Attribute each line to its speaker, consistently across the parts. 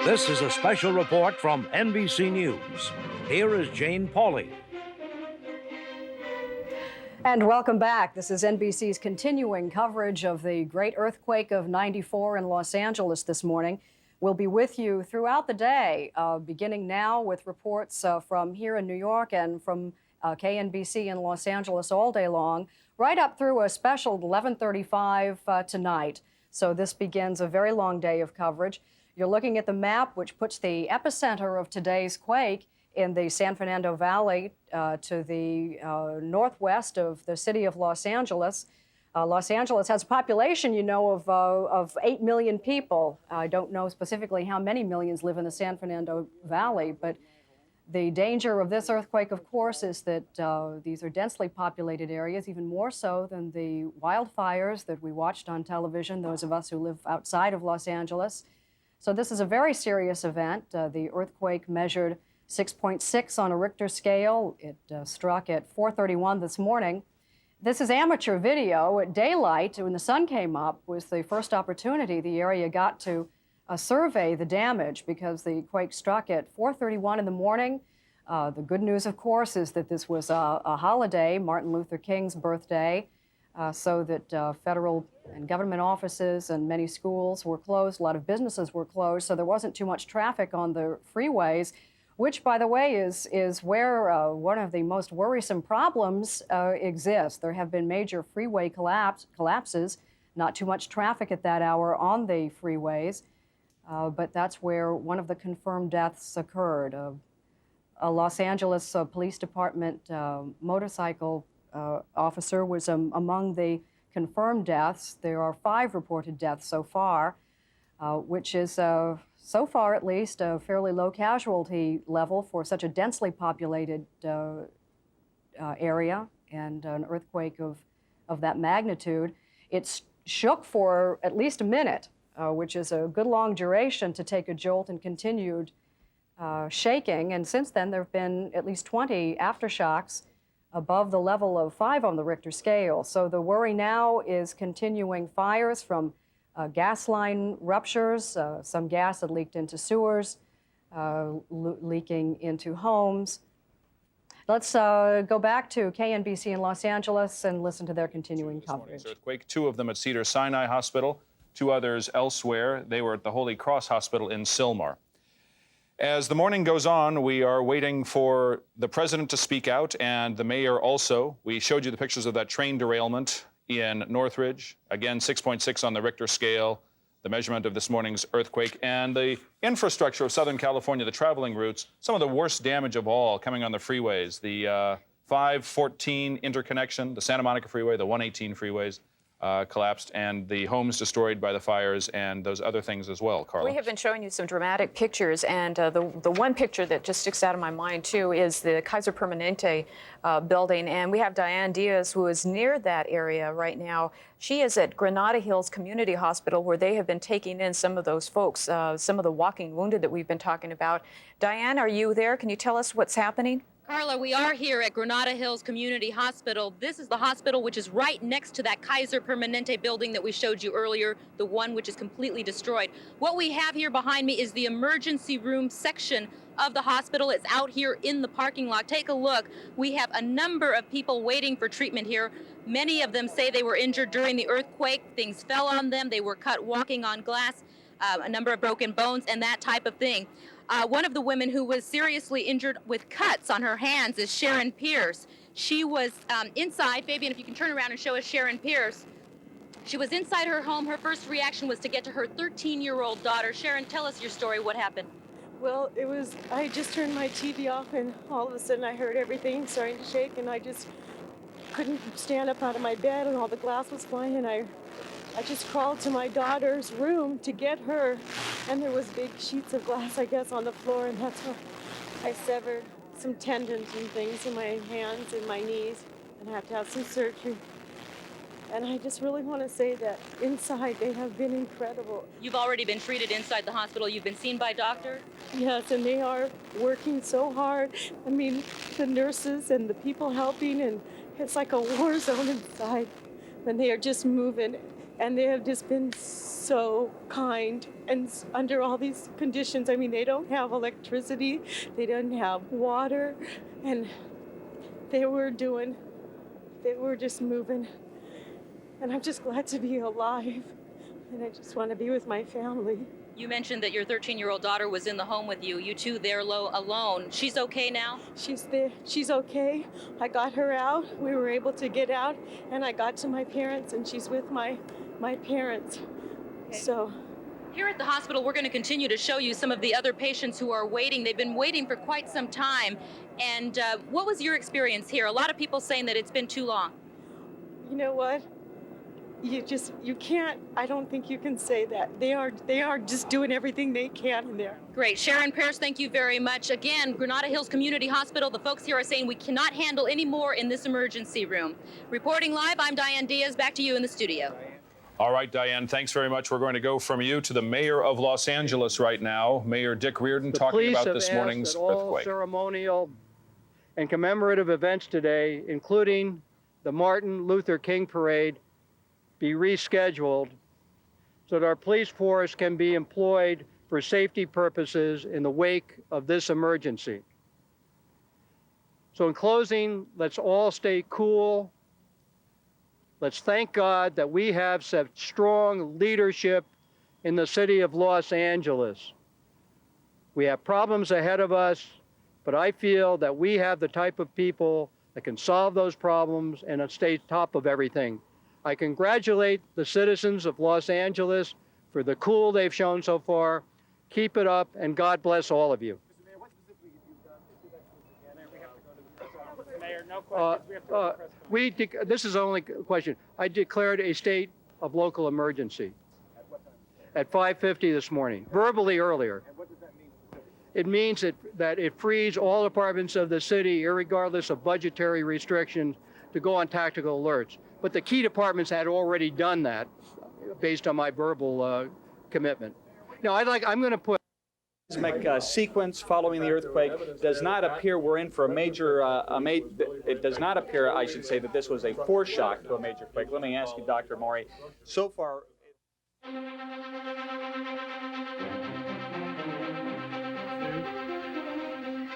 Speaker 1: This is a special report from NBC News. Here is Jane Pauley.
Speaker 2: And welcome back. This is NBC's continuing coverage of the great earthquake of '94 in Los Angeles this morning. We'll be with you throughout the day, beginning now with reports from here in New York and from KNBC in Los Angeles all day long, right up through a special 11:35 tonight. So this begins a very long day of coverage. You're looking at the map, which puts the epicenter of today's quake in the San Fernando Valley to the northwest of the city of Los Angeles. Los Angeles has a population, you know, of 8 million people. I don't know specifically how many millions live in the San Fernando Valley, but the danger of this earthquake, of course, is that these are densely populated areas, even more so than the wildfires that we watched on television, those of us who live outside of Los Angeles. So this is a very serious event. The earthquake measured 6.6 on a Richter scale. It struck at 4:31 this morning. This is amateur video. At daylight, when the sun came up, was the first opportunity the area got to survey the damage because the quake struck at 4:31 in the morning. The good news, of course, is that this was a holiday, Martin Luther King's birthday, so that federal and government offices and many schools were closed. A lot of businesses were closed, so there wasn't too much traffic on the freeways, which, by the way, is where one of the most worrisome problems exists. There have been major freeway collapses, not too much traffic at that hour on the freeways, but that's where one of the confirmed deaths occurred. A Los Angeles Police Department motorcycle officer was among the confirmed deaths. There are 5 reported deaths so far, which is, so far at least, a fairly low casualty level for such a densely populated area and an earthquake of that magnitude. It shook for at least a minute, which is a good long duration to take a jolt, and continued shaking. And since then, there have been at least 20 aftershocks above the level of 5 on the Richter scale. So the worry now is continuing fires from gas line ruptures, some gas that leaked into sewers, leaking into homes. Let's go back to KNBC in Los Angeles and listen to their continuing coverage.
Speaker 3: Earthquake, 2 of them at Cedars-Sinai Hospital, 2 others elsewhere. They were at the Holy Cross Hospital in Sylmar. As the morning goes on, we are waiting for the president to speak out, and the mayor also. We showed you the pictures of that train derailment in Northridge. Again, 6.6 on the Richter scale, the measurement of this morning's earthquake, and the infrastructure of Southern California, the traveling routes, some of the worst damage of all coming on the freeways. The 514 interconnection, the Santa Monica freeway, the 118 freeways collapsed, and the homes destroyed by the fires, and those other things as well. Carla?
Speaker 4: We have been showing you some dramatic pictures, and the one picture that just sticks out of my mind, too, is the Kaiser Permanente building. And we have Diane Diaz, who is near that area right now. She is at Granada Hills Community Hospital, where they have been taking in some of those folks, some of the walking wounded that we've been talking about. Diane, are you there? Can you tell us what's happening?
Speaker 5: Carla, we are here at Granada Hills Community Hospital. This is the hospital which is right next to that Kaiser Permanente building that we showed you earlier, the one which is completely destroyed. What we have here behind me is the emergency room section of the hospital. It's out here in the parking lot. Take a look. We have a number of people waiting for treatment here. Many of them say they were injured during the earthquake. Things fell on them. They were cut walking on glass, a number of broken bones, and that type of thing. One of the women who was seriously injured with cuts on her hands is Sharon Pierce. She was inside. Fabian, if you can turn around and show us Sharon Pierce. She was inside her home. Her first reaction was to get to her 13-year-old daughter. Sharon, tell us your story. What happened?
Speaker 6: Well, I just turned my TV off, and all of a sudden I heard everything starting to shake, and I just couldn't stand up out of my bed, and all the glass was flying, and I just crawled to my daughter's room to get her, and there was big sheets of glass, I guess, on the floor, and that's where I severed some tendons and things in my hands and my knees, and I have to have some surgery. And I just really want to say that inside they have been incredible.
Speaker 5: You've already been treated inside the hospital. You've been seen by doctors?
Speaker 6: Yes, and they are working so hard. I mean, the nurses and the people helping, and it's like a war zone inside. And they are just moving And they have just been so kind, and under all these conditions. I mean, they don't have electricity, they don't have water, and they were just moving. And I'm just glad to be alive, and I just want to be with my family.
Speaker 5: You mentioned that your 13-year-old daughter was in the home with you. You two there alone. She's okay now?
Speaker 6: She's there. She's okay. I got her out. We were able to get out, and I got to my parents, and she's with my parents.
Speaker 5: Okay.
Speaker 6: So
Speaker 5: here at the hospital, we're going to continue to show you some of the other patients who are waiting. They've been waiting for quite some time. And what was your experience here? A lot of people saying that it's been too long.
Speaker 6: You know what? You can't, I don't think you can say that. They are just doing everything they can in there.
Speaker 5: Great. Sharon Pierce, thank you very much. Again, Granada Hills Community Hospital, the folks here are saying we cannot handle any more in this emergency room. Reporting live, I'm Diane Diaz. Back to you in the studio.
Speaker 3: All right, Diane, thanks very much. We're going to go from you to the mayor of Los Angeles right now, Mayor Dick Reardon, talking about this morning's earthquake.
Speaker 7: All ceremonial and commemorative events today, including the Martin Luther King Parade, be rescheduled so that our police force can be employed for safety purposes in the wake of this emergency. So in closing, let's all stay cool. Let's thank God that we have such strong leadership in the city of Los Angeles. We have problems ahead of us, but I feel that we have the type of people that can solve those problems and stay top of everything. I congratulate the citizens of Los Angeles for the cool they've shown so far. Keep it up, and God bless all of you. This is the only question. I declared a state of local emergency at 5:50 this morning, verbally earlier. And what does that mean? It means that it frees all departments of the city, irregardless of budgetary restrictions, to go on tactical alerts. But the key departments had already done that based on my verbal commitment. Now, I'm going to put
Speaker 8: sequence following the earthquake does not appear we're in for a major, it does not appear, I should say, that this was a foreshock to a major quake. Let me ask you, Dr. Maury, so far...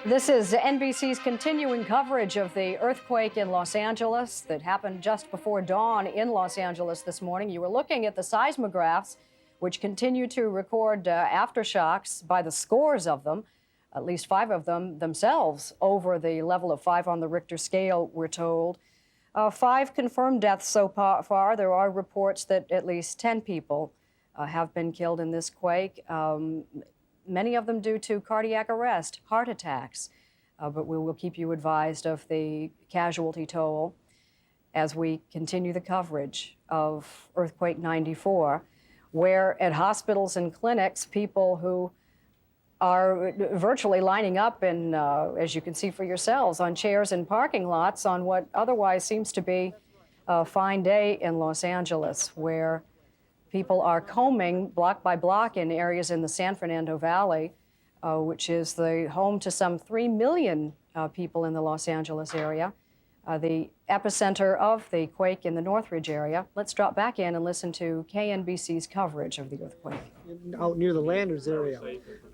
Speaker 2: This is NBC's continuing coverage of the earthquake in Los Angeles that happened just before dawn in Los Angeles this morning. You were looking at the seismographs, which continue to record aftershocks by the scores of them, at least 5 of them themselves over the level of 5 on the Richter scale, we're told. 5 confirmed deaths so far. There are reports that at least 10 people have been killed in this quake. Many of them due to cardiac arrest, heart attacks. But we will keep you advised of the casualty toll as we continue the coverage of Earthquake 94, where at hospitals and clinics, people who are virtually lining up in, as you can see for yourselves, on chairs in parking lots on what otherwise seems to be a fine day in Los Angeles, where people are combing block by block in areas in the San Fernando Valley, which is the home to some 3 million people in the Los Angeles area, the epicenter of the quake in the Northridge area. Let's drop back in and listen to KNBC's coverage of the earthquake.
Speaker 9: Out near the Landers area,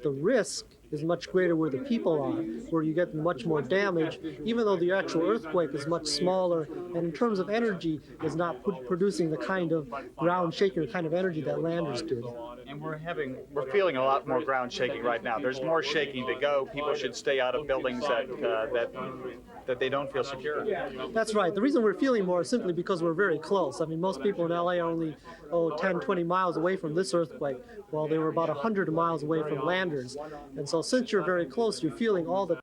Speaker 9: the risk is much greater where the people are, where you get much more damage, even though the actual earthquake is much smaller, and in terms of energy, is not producing the kind of ground shaking kind of energy that Landers did.
Speaker 8: And we're feeling a lot more ground shaking right now. There's more shaking to go. People should stay out of buildings that they don't feel secure.
Speaker 9: That's right. The reason we're feeling more is simply because we're very close. I mean, most people in LA are only 10, 20 miles away from this earthquake, while they were about 100 miles away from Landers. And so since you're very close, you're feeling all the